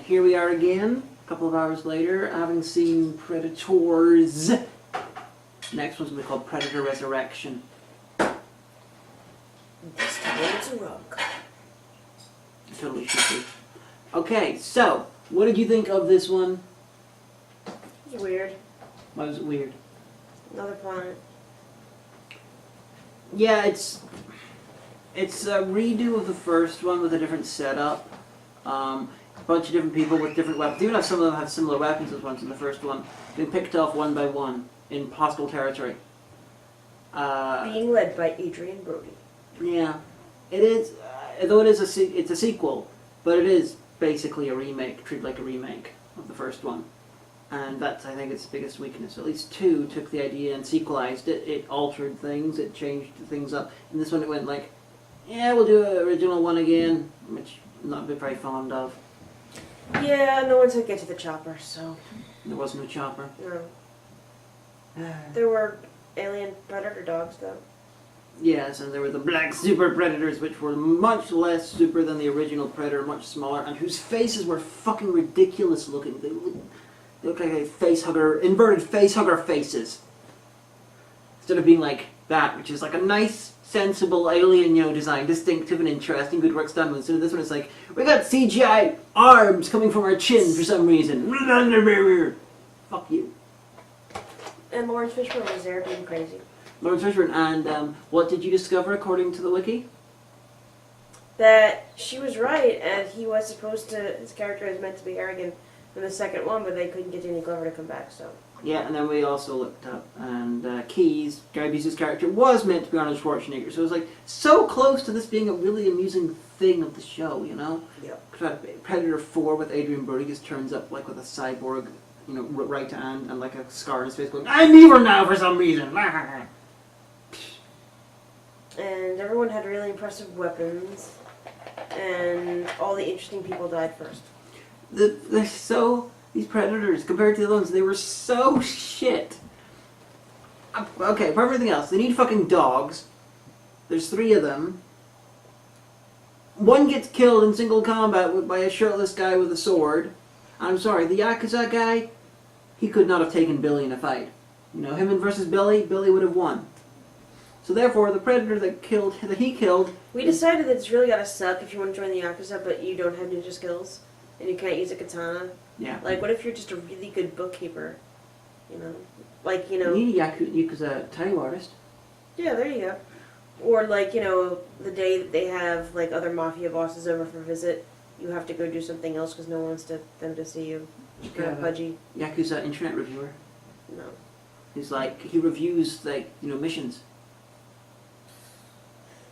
here we are again, a couple of hours later, having seen Predators. Next one's going to be called Predator Resurrection. This time it's a rug. It totally should be. Okay, so, what did you think of this one? It was weird. Why was it weird? Another planet. Yeah, it's a redo of the first one with a different setup. A bunch of different people with different weapons. Even if some of them have similar weapons as ones in the first one, being picked off one by one in hostile territory. Being led by Adrian Brody. Yeah, it is. Though it's a sequel, but it is basically a remake, treated like a remake of the first one, and that's, I think, its biggest weakness. At least 2 took the idea and sequelized it. It altered things. It changed things up. In this one, it went like, yeah, we'll do an original one again, which I'm not very fond of. Yeah, no one took it to the chopper, so. There was no chopper. No. There were alien predator dogs, though. Yes, and there were the black super predators, which were much less super than the original Predator, much smaller, and whose faces were fucking ridiculous looking. They look like a face hugger, inverted face hugger faces. Instead of being like that, which is like a nice, sensible alien, design, distinctive and interesting, good work's done. Instead of this one, it's like, we got CGI arms coming from our chin for some reason. Fuck you. And Lawrence Fishburne was there being crazy. Lawrence Fishburne, and what did you discover according to the wiki? That she was right, and he was supposed to, his character was meant to be Hagan in the second one, but they couldn't get Danny Glover to come back, so. Yeah, and then we also looked up, and Keyes, Gary Busey's character, was meant to be Arnold Schwarzenegger, so it was like so close to this being a really amusing thing of the show, Yep. Predator 4 with Adrian Brody just turns up like with a cyborg, right hand and like a scar on his face going, I'm evil now for some reason. And everyone had really impressive weapons, and all the interesting people died first. These Predators, compared to the other ones, they were so shit. Okay, for everything else, they need fucking dogs. There's 3 of them. One gets killed in single combat by a shirtless guy with a sword. I'm sorry, the Yakuza guy, he could not have taken Billy in a fight. Him versus Billy would have won. So therefore, the Predator that he killed... We decided that it's really gotta suck if you want to join the Yakuza, but you don't have ninja skills, and you can't use a katana. Yeah. Like, what if you're just a really good bookkeeper? Like, You need a Yakuza tattoo artist. Yeah, there you go. Or, like, the day that they have, like, other mafia bosses over for a visit, you have to go do something else because no one wants them to see you. Kind of pudgy. Yakuza internet reviewer. No. He's like, he reviews, missions.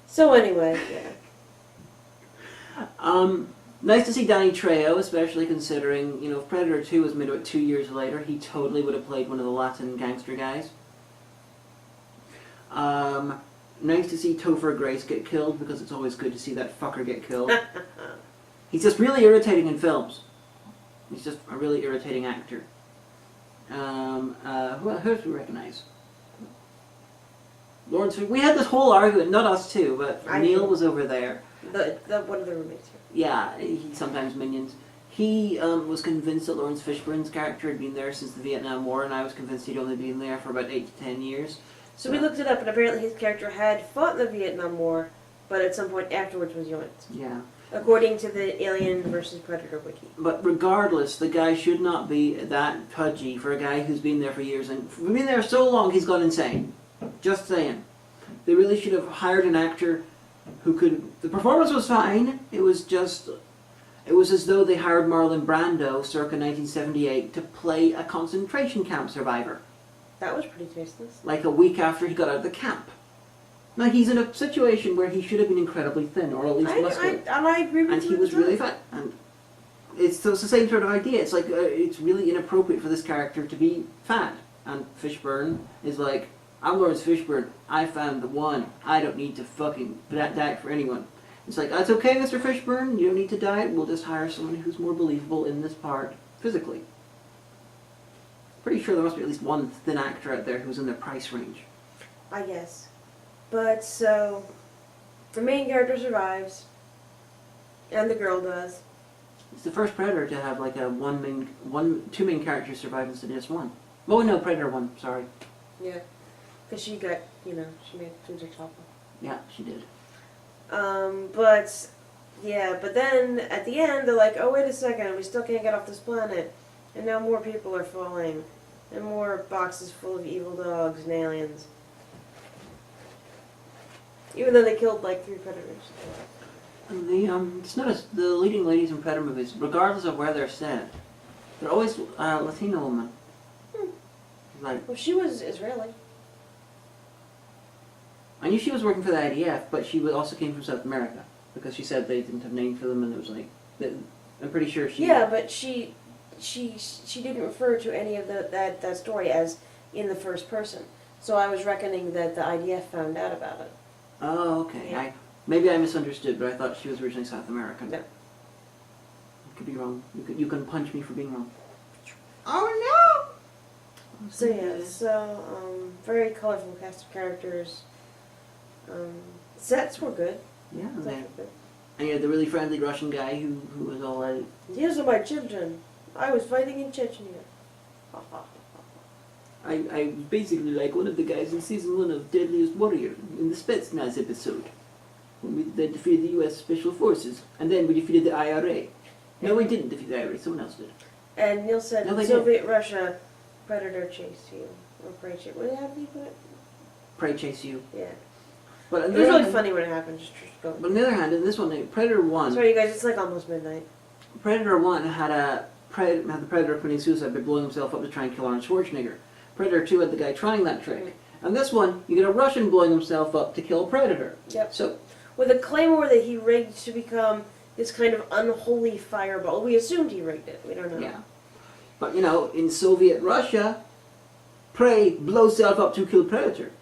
So anyway, yeah. Nice to see Danny Trejo, especially considering, if Predator 2 was made about 2 years later, he totally would have played one of the Latin gangster guys. Nice to see Topher Grace get killed, because it's always good to see that fucker get killed. He's just really irritating in films. He's just a really irritating actor. Who else do we recognize? Lawrence, we had this whole argument, not us two, but Neil was over there. The one of the roommates here. Yeah, he sometimes minions. He was convinced that Lawrence Fishburne's character had been there since the Vietnam War, and I was convinced he'd only been there for about 8 to 10 years. So we looked it up, and apparently his character had fought in the Vietnam War, but at some point afterwards was joined. Yeah. According to the Alien vs. Predator wiki. But regardless, the guy should not be that pudgy for a guy who's been there for years, and been there so long he's gone insane. Just saying. They really should have hired an actor who could... The performance was fine. It was as though they hired Marlon Brando circa 1978 to play a concentration camp survivor. That was pretty tasteless. Like a week after he got out of the camp. Now he's in a situation where he should have been incredibly thin, or at least muscular. And I agree with you. And he was really fat. And it's the same sort of idea. It's like, it's really inappropriate for this character to be fat. And Fishburne is like, I'm Lawrence Fishburne. I found the one. I don't need to fucking diet for anyone. It's like, that's okay, Mr. Fishburne. You don't need to diet. We'll just hire someone who's more believable in this part physically. Pretty sure there must be at least one thin actor out there who's in their price range. I guess. But so, the main character survives, and the girl does. It's the first Predator to have like two main characters survive instead of just one. Oh no, Predator 1, sorry. Yeah. Because she got, she made food to chopper. Yeah, she did. But then at the end they're like, oh wait a second, we still can't get off this planet. And now more people are falling. And more boxes full of evil dogs and aliens. Even though they killed like 3 predators. And it's not the leading ladies in Predator movies, regardless of where they're set, they're always Latino women. Like, Well, she was Israeli. I knew she was working for the IDF, but she also came from South America because she said they didn't have names for them, and it was like, I'm pretty sure she. Yeah, but she didn't refer to any of that story as in the first person. So I was reckoning that the IDF found out about it. Oh, okay. Yeah. Maybe I misunderstood, but I thought she was originally South American. No. I could be wrong. You can punch me for being wrong. Oh no! So yeah, very colorful cast of characters. Sets were good. Yeah, Sets were good. and you had the really friendly Russian guy who was all like, These are my children. I was fighting in Chechnya. I was basically like one of the guys in season 1 of Deadliest Warrior in the Spetsnaz episode. When we defeated the U.S. Special Forces, and then we defeated the IRA. No, we didn't defeat the IRA, someone else did. And Neil said, No, they Soviet Russia, Predator chased you. Or prey chase. What did you put it? Pray chase you. Yeah. But It was really funny when it happened. Just go. But on the other hand, in this one, Predator 1... Sorry, you guys, it's like almost midnight. Predator 1 had the Predator committing suicide by blowing himself up to try and kill Arnold Schwarzenegger. Predator 2 had the guy trying that trick. And this one, you get a Russian blowing himself up to kill a Predator. Yep. So, With a claymore that he rigged to become this kind of unholy fireball. We assumed he rigged it. We don't know. yeah. But, in Soviet Russia, Prey blows self up to kill Predator.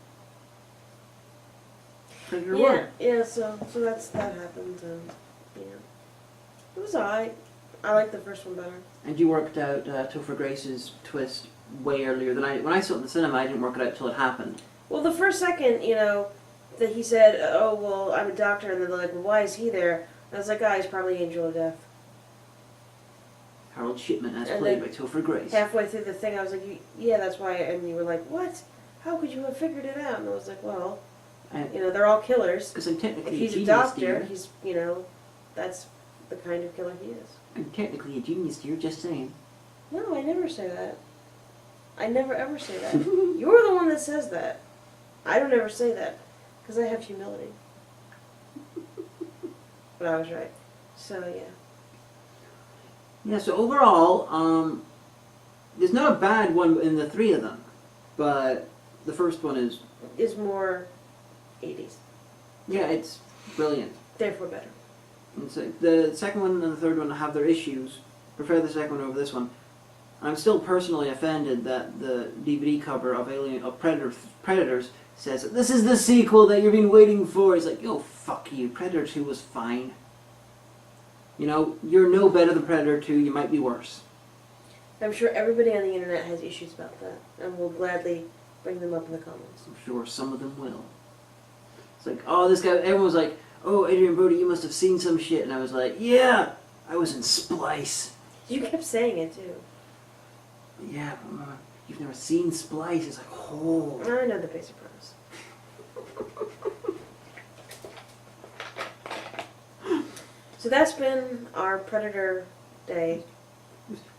Predator 1. Yeah, so that happened. It was alright. I liked the first one better. And you worked out Topher Grace's twist way earlier than I... When I saw it in the cinema, I didn't work it out till it happened. Well, the first second, that he said, oh, well, I'm a doctor, and then they're like, well, why is he there? I was like, he's probably Angel of Death. Harold Shipman, as And played then by Topher Grace. Halfway through the thing, I was like, yeah, that's why, and you were like, what? How could you have figured it out? And I was like, well, they're all killers. Because I'm technically If he's a genius, doctor, dear. he's, that's the kind of killer he is. I'm technically a genius, dear, just saying. No, I never say that. I never ever say that. You're the one that says that. I don't ever say that. Because I have humility. But I was right. So, yeah. Yeah, so overall, there's not a bad one in the 3 of them. But the first one Is more 80s. yeah, it's brilliant. Therefore better. And so the second one and the third one have their issues. Prefer the second one over this one. I'm still personally offended that the DVD cover of Predators says that this is the sequel that you've been waiting for. It's like, oh, fuck you. Predator 2 was fine. You're no better than Predator 2. You might be worse. I'm sure everybody on the internet has issues about that. And will gladly bring them up in the comments. I'm sure some of them will. It's like, oh, this guy, everyone was like, oh, Adrian Brody, you must have seen some shit. And I was like, yeah, I was in Splice. You kept saying it, too. Yeah, you've never seen Splice. It's like, oh. I know the basic premise. So that's been our Predator Day.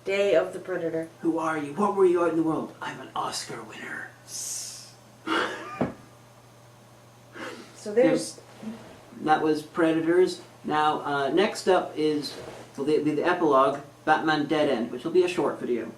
Day of the Predator. Who are you? What were you out in the world? I'm an Oscar winner. So there's... That was Predators. Now, next up is the epilogue, Batman Dead End, which will be a short video.